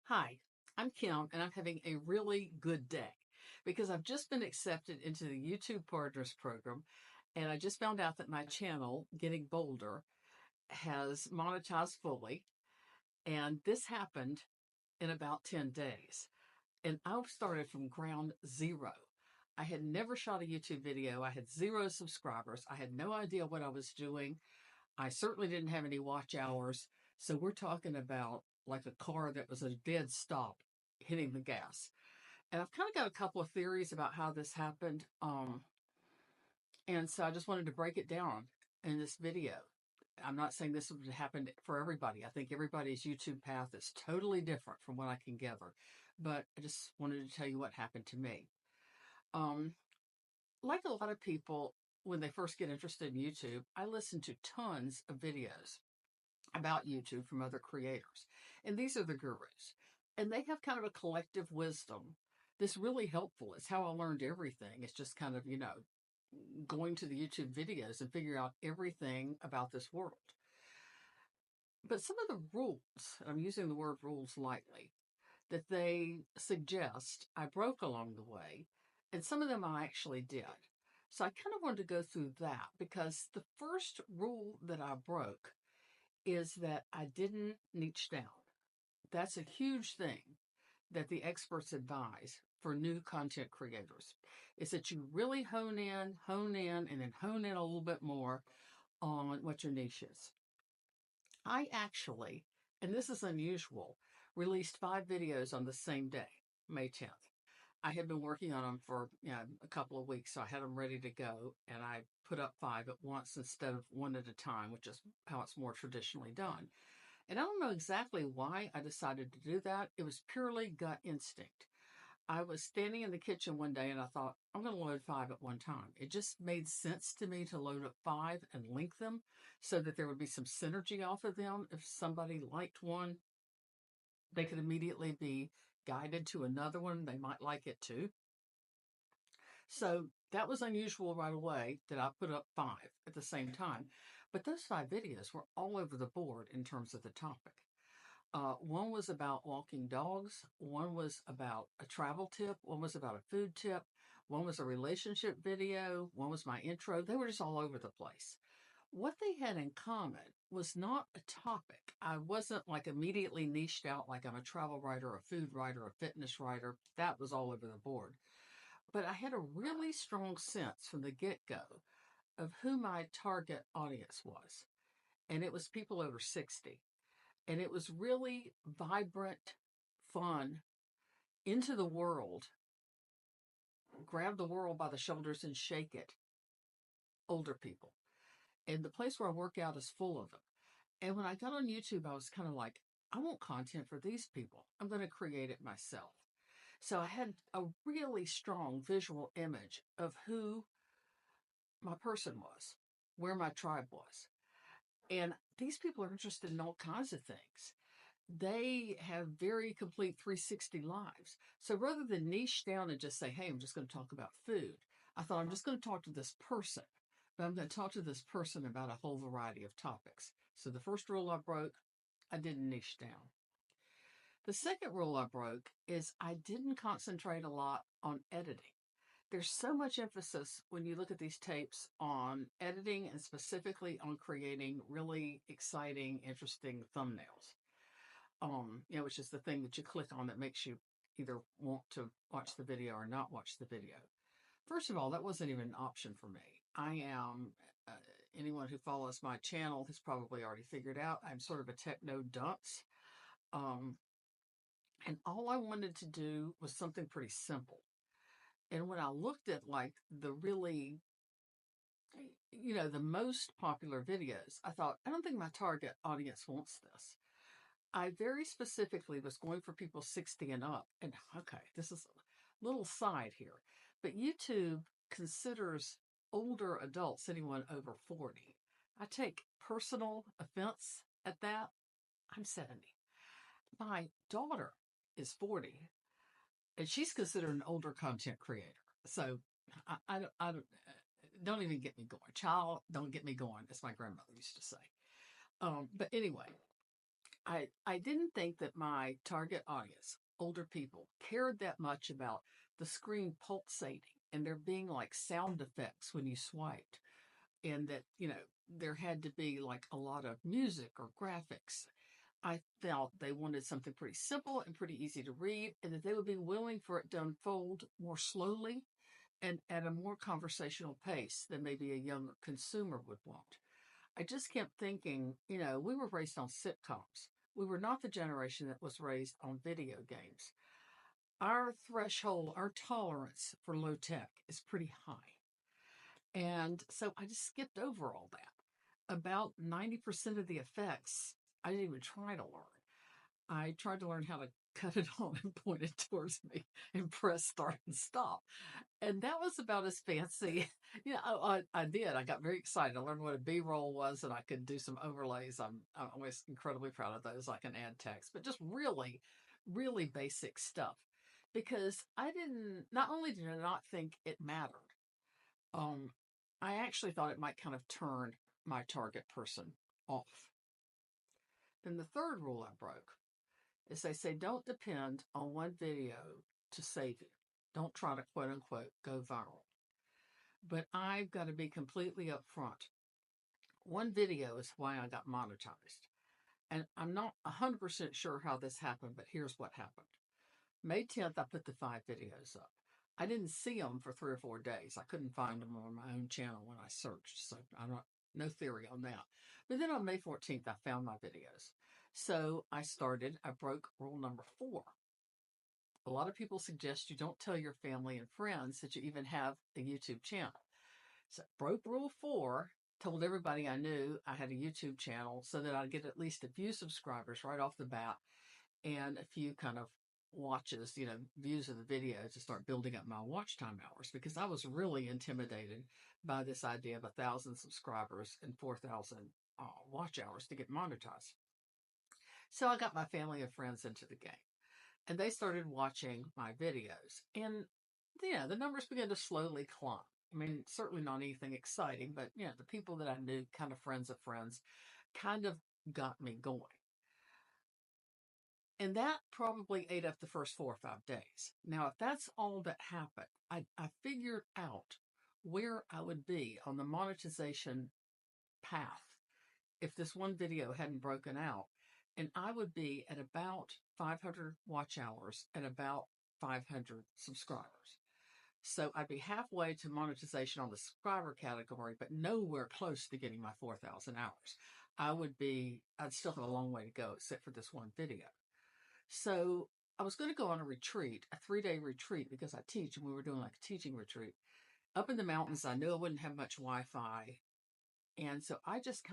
Hi, I'm Kim, and I'm having a really good day because I've just been accepted into the YouTube Partners Program, and I just found out that my channel, Getting Bolder, has monetized fully, and this happened in about 10 days. And I started from ground zero. I had never shot a YouTube video. I had zero subscribers. I had no idea what I was doing. I certainly didn't have any watch hours. So we're talking about like a car that was a dead stop hitting the gas. And I've kind of got a couple of theories about how this happened. And so I just wanted to break it down in this video. I'm not saying this would happen for everybody. I think everybody's YouTube path is totally different from what I can gather. But I just wanted to tell you what happened to me. Um, like a lot of people, when they first get interested in YouTube, I listen to tons of videos about YouTube from other creators. And these are the gurus. And they have kind of a collective wisdom that's really helpful. It's how I learned everything. It's just kind of, going to the YouTube videos and figure out everything about this world. But some of the rules, and I'm using the word rules lightly, that they suggest I broke along the way, and some of them I actually did. So I kind of wanted to go through that because the first rule that I broke is that I didn't niche down. That's a huge thing that the experts advise for new content creators is that you really hone in, and then hone in a little bit more on what your niche is. I actually, and this is unusual, released 5 videos on the same day, May 10th. I had been working on them for a couple of weeks, so I had them ready to go, and I put up 5 at once instead of one at a time, which is how it's more traditionally done. And I don't know exactly why I decided to do that. It was purely gut instinct. I was standing in the kitchen one day and I thought, I'm going to load 5 at one time. It just made sense to me to load up 5 and link them so that there would be some synergy off of them. If somebody liked one, they could immediately be guided to another one. They might like it too. So that was unusual right away that I put up 5 at the same time. But those 5 videos were all over the board in terms of the topic. One was about walking dogs. One was about a travel tip. One was about a food tip. One was a relationship video. One was my intro. They were just all over the place. What they had in common was not a topic. I wasn't like immediately niched out like I'm a travel writer, a food writer, a fitness writer. That was all over the board. But I had a really strong sense from the get go of who my target audience was. And it was people over 60. And it was really vibrant, fun, into the world, grab the world by the shoulders and shake it, older people. And the place where I work out is full of them. And when I got on YouTube, I was kind of like, I want content for these people. I'm going to create it myself. So I had a really strong visual image of who my person was, where my tribe was. And these people are interested in all kinds of things. They have very complete 360 lives. So rather than niche down and just say, hey, I'm just going to talk about food, I thought I'm just going to talk to this person, but I'm going to talk to this person about a whole variety of topics. So the first rule I broke, I didn't niche down. The second rule I broke is I didn't concentrate a lot on editing. There's so much emphasis when you look at these tapes on editing and specifically on creating really exciting, interesting thumbnails. Which is the thing that you click on that makes you either want to watch the video or not watch the video. First of all, that wasn't even an option for me. I am, uh, anyone who follows my channel has probably already figured out I'm sort of a techno dunce. Um, and all I wanted to do was something pretty simple. And when I looked at like the really, the most popular videos, I thought, I don't think my target audience wants this. I very specifically was going for people 60 and up. And okay, this is a little side here, but YouTube considers older adults anyone over 40. I take personal offense at that. I'm 70. My daughter is 40, and she's considered an older content creator. So don't even get me going. Child, don't get me going, as my grandmother used to say. But anyway, I didn't think that my target audience, older people, cared that much about the screen pulsating and there being like sound effects when you swiped, and that, there had to be like a lot of music or graphics. I felt they wanted something pretty simple and pretty easy to read, and that they would be willing for it to unfold more slowly and at a more conversational pace than maybe a younger consumer would want. I just kept thinking, we were raised on sitcoms. We were not the generation that was raised on video games. Our threshold, our tolerance for low tech is pretty high. And so I just skipped over all that. About 90% of the effects, I didn't even try to learn. I tried to learn how to cut it on and point it towards me and press start and stop. And that was about as fancy. I did. I got very excited. I learned what a B-roll was, and I could do some overlays. I'm always incredibly proud of those. I can add text, but just really, really basic stuff. Because not only did I not think it mattered, um, I actually thought it might kind of turn my target person off. Then the third rule I broke is they say don't depend on one video to save you. Don't try to quote unquote go viral. But I've got to be completely upfront. One video is why I got monetized. And I'm not 100% sure how this happened, but here's what happened. May 10th, I put the 5 videos up. I didn't see them for 3 or 4 days. I couldn't find them on my own channel when I searched, so no theory on that. But then on May 14th, I found my videos. So I broke rule number 4. A lot of people suggest you don't tell your family and friends that you even have a YouTube channel. So broke rule 4, told everybody I knew I had a YouTube channel so that I'd get at least a few subscribers right off the bat and a few kind of watches, views of the video to start building up my watch time hours, because I was really intimidated by this idea of 1,000 subscribers and 4,000 watch hours to get monetized. So I got my family and friends into the game, and they started watching my videos. And, the numbers began to slowly climb. I mean, certainly not anything exciting, but, the people that I knew, kind of friends of friends, kind of got me going. And that probably ate up the first 4 or 5 days. Now, if that's all that happened, I figured out where I would be on the monetization path if this one video hadn't broken out. And I would be at about 500 watch hours and about 500 subscribers. So I'd be halfway to monetization on the subscriber category, but nowhere close to getting my 4,000 hours. I'd still have a long way to go, except for this one video. So I was going to go on a retreat, a 3-day retreat, because I teach, and we were doing like a teaching retreat up in the mountains. I knew I wouldn't have much Wi-Fi. And so I just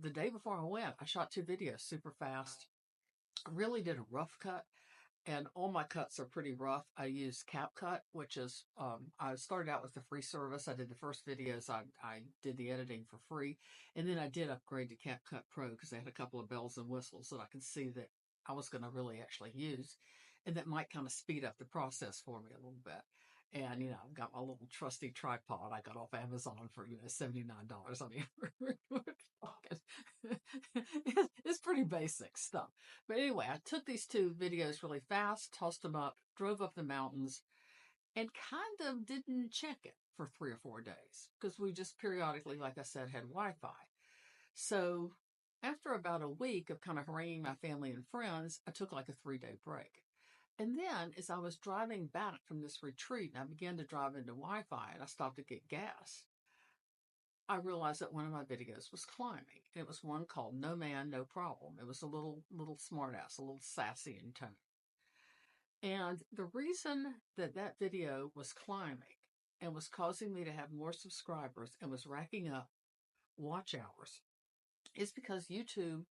the day before I went, I shot 2 videos super fast. I really did a rough cut, and all my cuts are pretty rough. I use CapCut, which is, I started out with the free service. I did the first videos. I did the editing for free. And then I did upgrade to CapCut Pro because they had a couple of bells and whistles that I could see that I was going to really actually use. And that might kind of speed up the process for me a little bit. And, I've got my little trusty tripod I got off Amazon for, $79 on it's pretty basic stuff. But anyway, I took these 2 videos really fast, tossed them up, drove up the mountains, and kind of didn't check it for 3 or 4 days because we just periodically, like I said, had Wi-Fi. So after about a week of kind of haranguing my family and friends, I took like a 3-day break. And then as I was driving back from this retreat, and I began to drive into Wi-Fi, and I stopped to get gas, I realized that one of my videos was climbing. It was one called No Man, No Problem. It was a little smartass, a little sassy in tone. And the reason that that video was climbing and was causing me to have more subscribers and was racking up watch hours is because YouTube,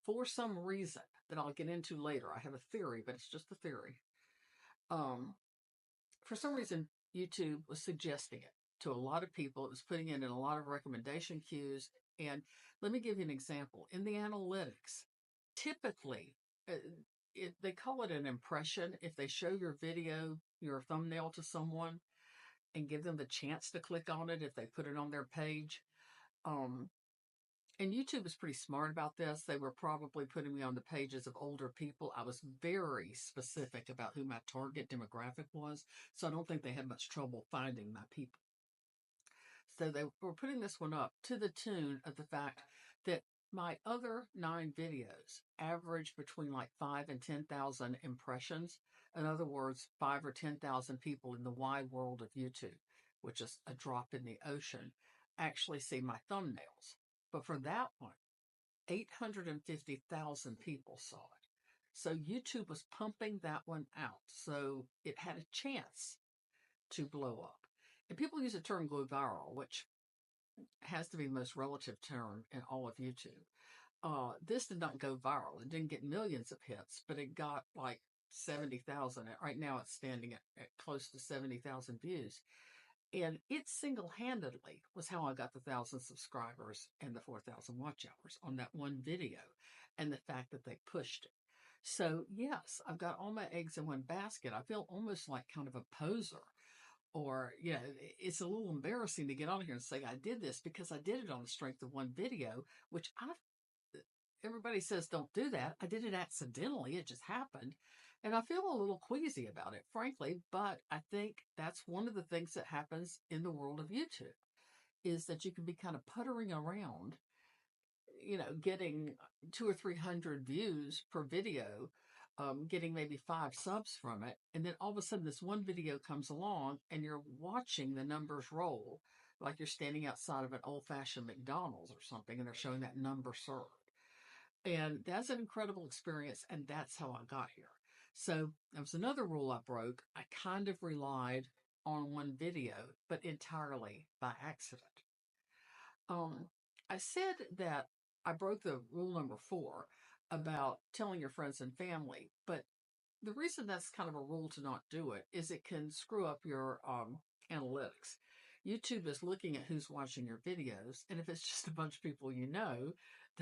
for some reason that I'll get into later, I have a theory, but it's just a theory. For some reason, YouTube was suggesting it to a lot of people. It was putting it in a lot of recommendation queues. And let me give you an example. In the analytics, typically, they call it an impression. If they show your video, your thumbnail to someone and give them the chance to click on it, if they put it on their page, um, And YouTube is pretty smart about this. They were probably putting me on the pages of older people. I was very specific about who my target demographic was, so I don't think they had much trouble finding my people. So they were putting this one up to the tune of the fact that my other 9 videos average between like 5 and 10,000 impressions. In other words, 5 or 10,000 people in the wide world of YouTube, which is a drop in the ocean, actually see my thumbnails. But for that one, 850,000 people saw it. So YouTube was pumping that one out. So it had a chance to blow up. And people use the term go viral, which has to be the most relative term in all of YouTube. This did not go viral. It didn't get millions of hits, but it got like 70,000. Right now it's standing at close to 70,000 views. And it single handedly was how I got the 1,000 subscribers and the 4,000 watch hours on that one video, and the fact that they pushed it. So, yes, I've got all my eggs in one basket. I feel almost like kind of a poser. Or, it's a little embarrassing to get on here and say I did this because I did it on the strength of one video, which everybody says don't do that. I did it accidentally. It just happened. And I feel a little queasy about it, frankly, but I think that's one of the things that happens in the world of YouTube is that you can be kind of puttering around, getting 200 or 300 views per video, getting maybe 5 subs from it. And then all of a sudden, this one video comes along and you're watching the numbers roll like you're standing outside of an old fashioned McDonald's or something, and they're showing that number served. And that's an incredible experience. And that's how I got here. So that was another rule I broke. I kind of relied on one video, but entirely by accident. Um, I said that I broke the rule number 4 about telling your friends and family, but the reason that's kind of a rule to not do it is it can screw up your analytics. YouTube is looking at who's watching your videos, and if it's just a bunch of people you know,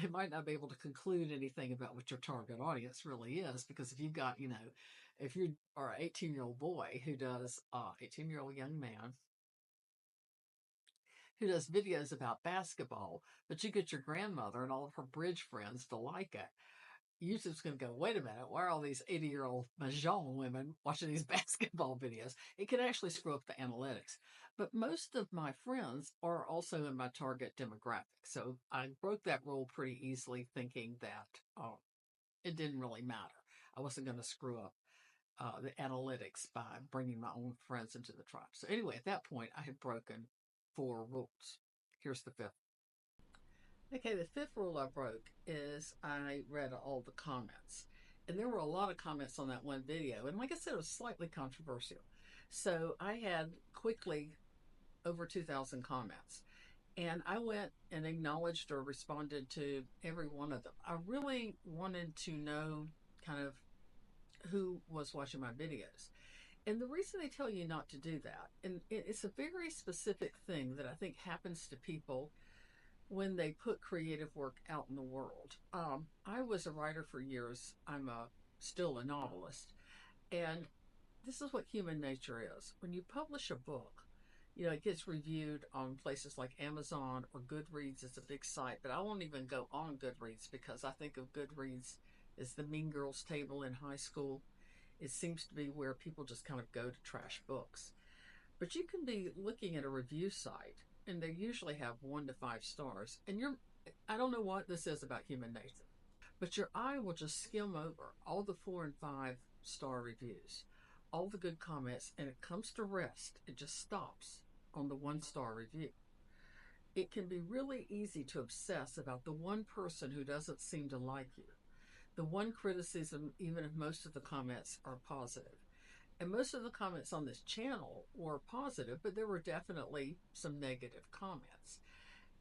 they might not be able to conclude anything about what your target audience really is. Because if you've got, if you are an 18-year-old boy who does, 18-year-old young man who does videos about basketball, but you get your grandmother and all of her bridge friends to like it, YouTube's going to go, wait a minute, why are all these 80-year-old Mahjong women watching these basketball videos? It can actually screw up the analytics. But most of my friends are also in my target demographic. So I broke that rule pretty easily, thinking that it didn't really matter. I wasn't going to screw up the analytics by bringing my own friends into the tribe. So anyway, at that point, I had broken 4 rules. Here's the 5th. Okay, the 5th rule I broke is I read all the comments. And there were a lot of comments on that one video. And like I said, it was slightly controversial. So I had quickly over 2,000 comments. And I went and acknowledged or responded to every one of them. I really wanted to know kind of who was watching my videos. And the reason they tell you not to do that, and it's a very specific thing that I think happens to people when they put creative work out in the world. I was a writer for years. I'm still a novelist. And this is what human nature is. When you publish a book, it gets reviewed on places like Amazon or Goodreads. It's a big site, but I won't even go on Goodreads because I think of Goodreads as the Mean Girls table in high school. It seems to be where people just kind of go to trash books. But you can be looking at a review site and they usually have 1 to 5 stars. And I don't know what this is about human nature, but your eye will just skim over all the 4 and 5 star reviews, all the good comments, and it comes to rest. It just stops on the 1 star review. It can be really easy to obsess about the one person who doesn't seem to like you, the one criticism, even if most of the comments are positive. And most of the comments on this channel were positive, but there were definitely some negative comments.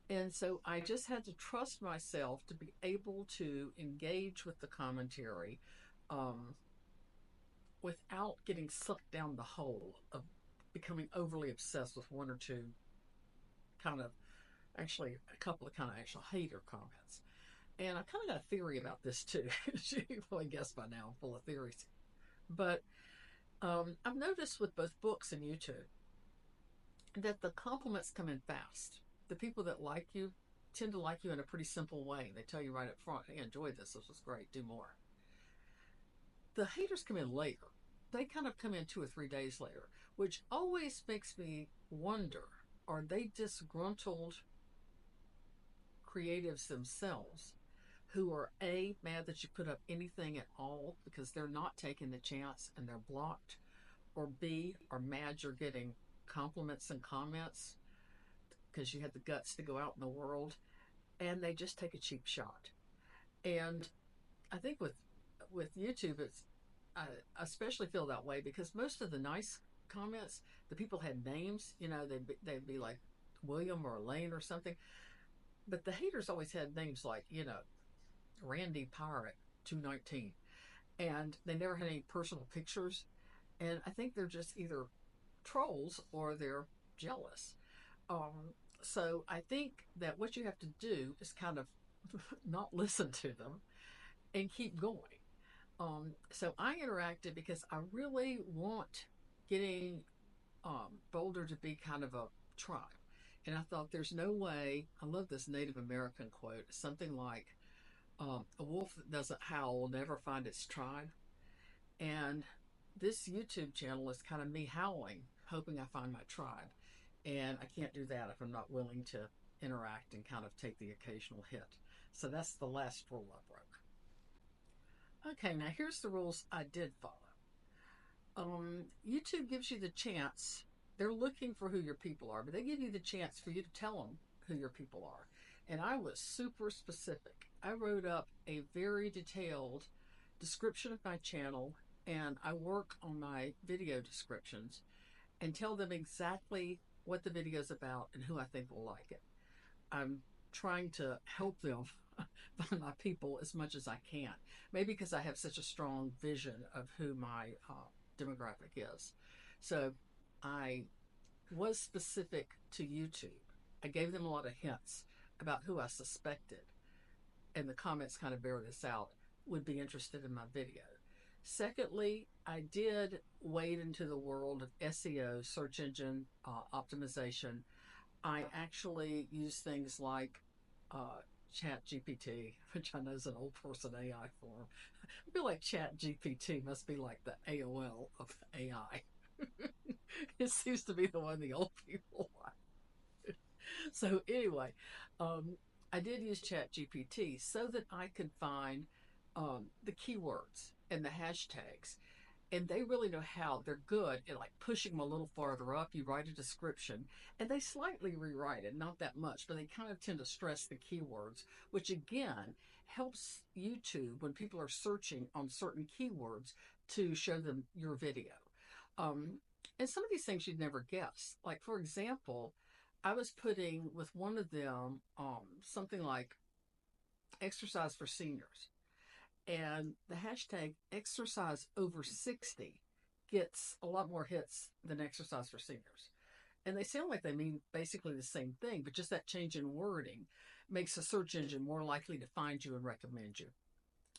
And so I just had to trust myself to be able to engage with the commentary um, without getting sucked down the hole of becoming overly obsessed with 1 or 2 kind of, actually, a couple of kind of actual hater comments. And I kind of got a theory about this too. You probably guessed by now, I'm full of theories. But I've noticed with both books and YouTube that the compliments come in fast. The people that like you tend to like you in a pretty simple way. They tell you right up front, hey, enjoy this. This was great. Do more. The haters come in later. They kind of come in 2 or 3 days later, which always makes me wonder, are they disgruntled creatives themselves who are A, mad that you put up anything at all because they're not taking the chance and they're blocked, or B, are mad you're getting compliments and comments because you had the guts to go out in the world, and they just take a cheap shot. And I think with YouTube, I especially feel that way because most of the nice comments, the people had names, they'd be like William or Elaine or something, but the haters always had names like, Randy Pirate 219, and they never had any personal pictures. And I think they're just either trolls or they're jealous. So I think that what you have to do is kind of not listen to them and keep going. So I interacted because I really want getting Boulder to be kind of a tribe. And I thought, there's no way. I love this Native American quote, something like, a wolf that doesn't howl will never find its tribe. And this YouTube channel is kind of me howling, hoping I find my tribe. And I can't do that if I'm not willing to interact and kind of take the occasional hit. So that's the last rule I broke. Okay, now here's the rules I did follow. YouTube gives you the chance. They're looking for who your people are, but they give you the chance for you to tell them who your people are. And I was super specific. I wrote up a very detailed description of my channel, and I work on my video descriptions and tell them exactly what the video is about and who I think will like it. I'm trying to help them find my people as much as I can. Maybe because I have such a strong vision of who my demographic is. So I was specific to YouTube. I gave them a lot of hints about who I suspected, and the comments kind of bear this out, would be interested in my video. Secondly, I did wade into the world of SEO, search engine optimization. I actually use things like Chat GPT, which I know is an old person AI form. I feel like Chat GPT must be like the AOL of AI. It seems to be the one the old people like. So anyway, I did use Chat GPT so that I could find the keywords and the hashtags, and they really know how. They're good at like pushing them a little farther up. You write a description and they slightly rewrite it, not that much, but they kind of tend to stress the keywords, which again helps YouTube when people are searching on certain keywords to show them your video. um, and some of these things you'd never guess, like for example, I was putting with one of them something like exercise for seniors, and the hashtag exercise over 60 gets a lot more hits than exercise for seniors. And they sound like they mean basically the same thing, but just that change in wording makes a search engine more likely to find you and recommend you.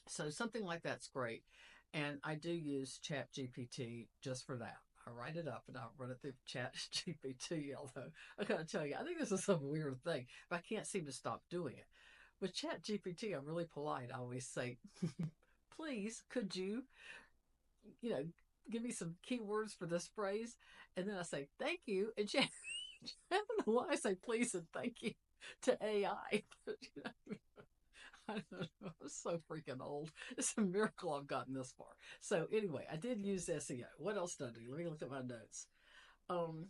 So something like that's great. And I do use Chat GPT just for that. I write it up and I run it through Chat GPT, although I gotta tell you, I think this is some weird thing, but I can't seem to stop doing it. With Chat GPT, I'm really polite. I always say, please, could you, you know, give me some keywords for this phrase? And then I say, thank you. And Chat, I don't know why I say please and thank you to AI. But, I don't know. I'm so freaking old. It's a miracle I've gotten this far. So anyway, I did use SEO. What else did I do? Let me look at my notes. Um,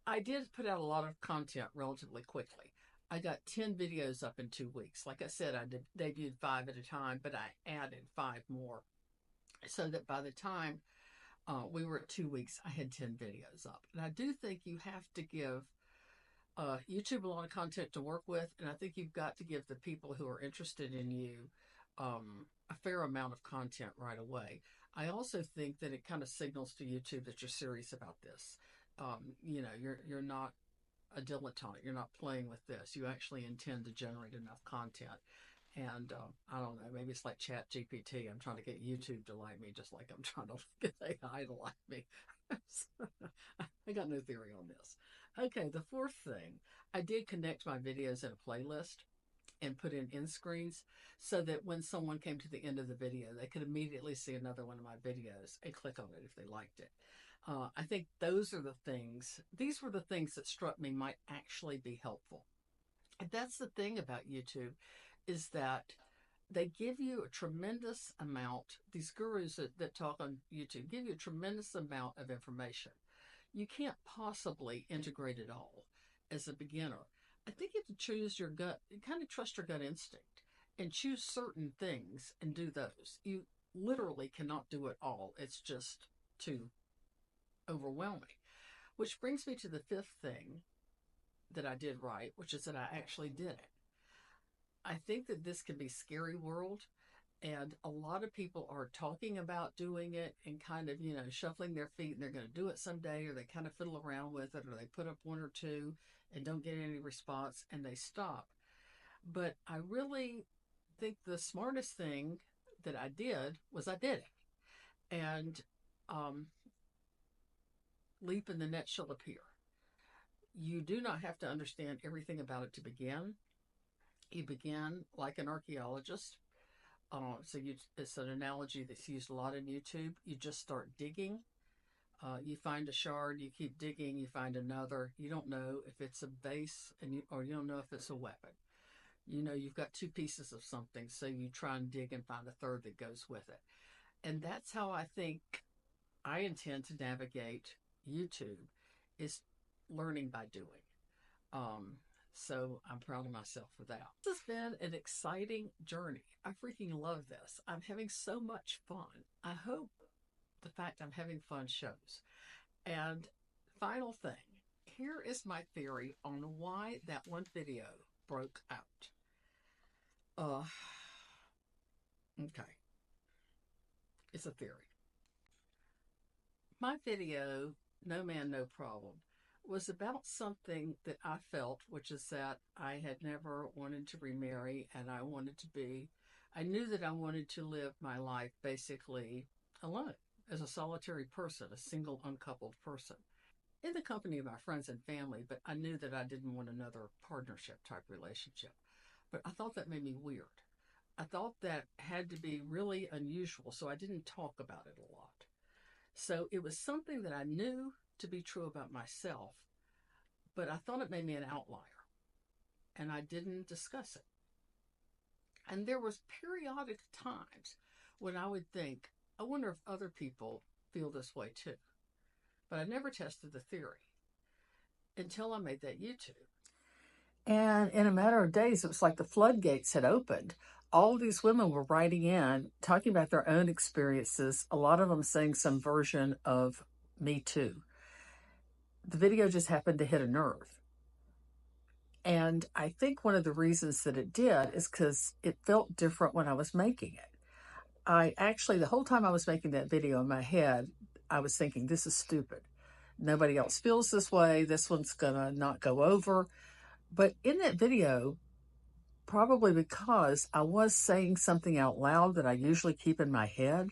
I did put out a lot of content relatively quickly. I got 10 videos up in 2 weeks. Like I said, I debuted 5 at a time, but I added 5 more so that by the time we were at 2 weeks, I had 10 videos up. And I do think you have to give YouTube a lot of content to work with, and I think you've got to give the people who are interested in you a fair amount of content right away. I also think that it kind of signals to YouTube that you're serious about this. You're not a dilettante. You're not playing with this. You actually intend to generate enough content. And I don't know, maybe it's like Chat GPT. I'm trying to get YouTube to like me just like I'm trying to get AI to like me. I got no theory on this. Okay, the fourth thing, I did connect my videos in a playlist and put in end screens so that when someone came to the end of the video, they could immediately see another one of my videos and click on it if they liked it. I think these were the things that struck me might actually be helpful. And that's the thing about YouTube is that they give you a tremendous amount, these gurus that talk on YouTube give you a tremendous amount of information. You can't possibly integrate it all as a beginner. I think you have to choose your gut, kind of trust your gut instinct and choose certain things and do those. You literally cannot do it all. It's just too overwhelming. Which brings me to the fifth thing that I did right, which is that I actually did it. I think that this can be a scary world, and a lot of people are talking about doing it and kind of, shuffling their feet and they're going to do it someday, or they kind of fiddle around with it, or they put up one or two and don't get any response and they stop. But I really think the smartest thing that I did was I did it. And leap and the net shall appear. You do not have to understand everything about it to begin. You begin like an archaeologist. It's an analogy that's used a lot in YouTube. You just start digging. You find a shard, you keep digging, you find another. You don't know if it's a base, or you don't know if it's a weapon. You've got two pieces of something, so you try and dig and find a third that goes with it. And that's how I think I intend to navigate YouTube, is learning by doing. So I'm proud of myself for that. This has been an exciting journey. I freaking love this. I'm having so much fun. I hope the fact I'm having fun shows. And final thing, here is my theory on why that one video broke out. Okay. It's a theory. My video, No Man, No Problem, was about something that I felt, which is that I had never wanted to remarry, and I knew that I wanted to live my life basically alone, as a solitary person, a single uncoupled person, in the company of my friends and family, but I knew that I didn't want another partnership type relationship. But I thought that made me weird. I thought that had to be really unusual, so I didn't talk about it a lot. So it was something that I knew to be true about myself, but I thought it made me an outlier, and I didn't discuss it. And there was periodic times when I would think, I wonder if other people feel this way too. But I never tested the theory until I made that YouTube. And in a matter of days, it was like the floodgates had opened. All these women were writing in, talking about their own experiences, a lot of them saying some version of Me Too. The video just happened to hit a nerve. And I think one of the reasons that it did is because it felt different when I was making it. The whole time I was making that video in my head, I was thinking, this is stupid. Nobody else feels this way. This one's gonna not go over. But in that video, probably because I was saying something out loud that I usually keep in my head,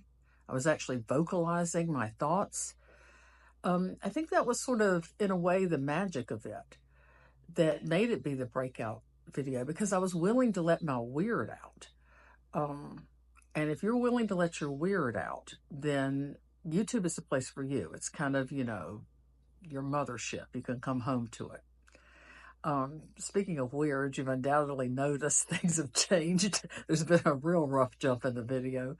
I was actually vocalizing my thoughts. I think that was sort of, in a way, the magic of it that made it be the breakout video, because I was willing to let my weird out. And if you're willing to let your weird out, then YouTube is the place for you. It's kind of, your mothership. You can come home to it. Speaking of weird, you've undoubtedly noticed things have changed. There's been a real rough jump in the video.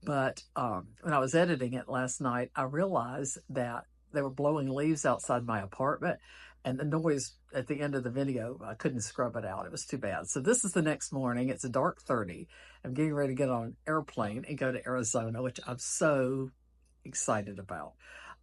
But when I was editing it last night, I realized that they were blowing leaves outside my apartment, and the noise at the end of the video, I couldn't scrub it out. It was too bad. So this is the next morning. It's a dark 30. I'm getting ready to get on an airplane and go to Arizona, which I'm so excited about.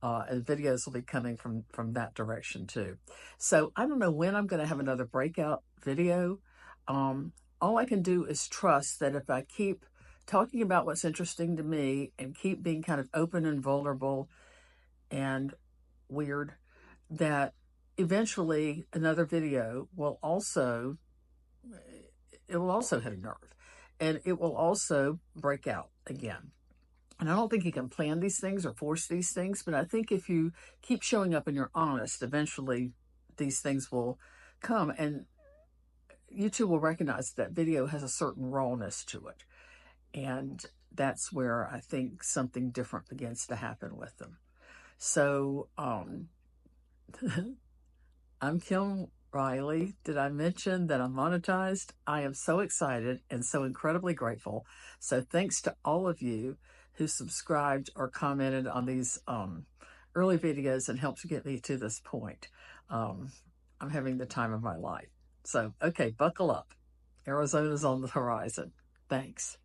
And videos will be coming from that direction too. So I don't know when I'm going to have another breakout video. All I can do is trust that if I keep talking about what's interesting to me and keep being kind of open and vulnerable and weird, that eventually another video will also hit a nerve, and it will also break out again. And I don't think you can plan these things or force these things, but I think if you keep showing up and you're honest, eventually these things will come, and YouTube will recognize that video has a certain rawness to it. And that's where I think something different begins to happen with them. So, I'm Kim Riley. Did I mention that I'm monetized? I am so excited and so incredibly grateful. So thanks to all of you who subscribed or commented on these early videos and helped get me to this point. I'm having the time of my life. So, okay, buckle up. Arizona's on the horizon. Thanks.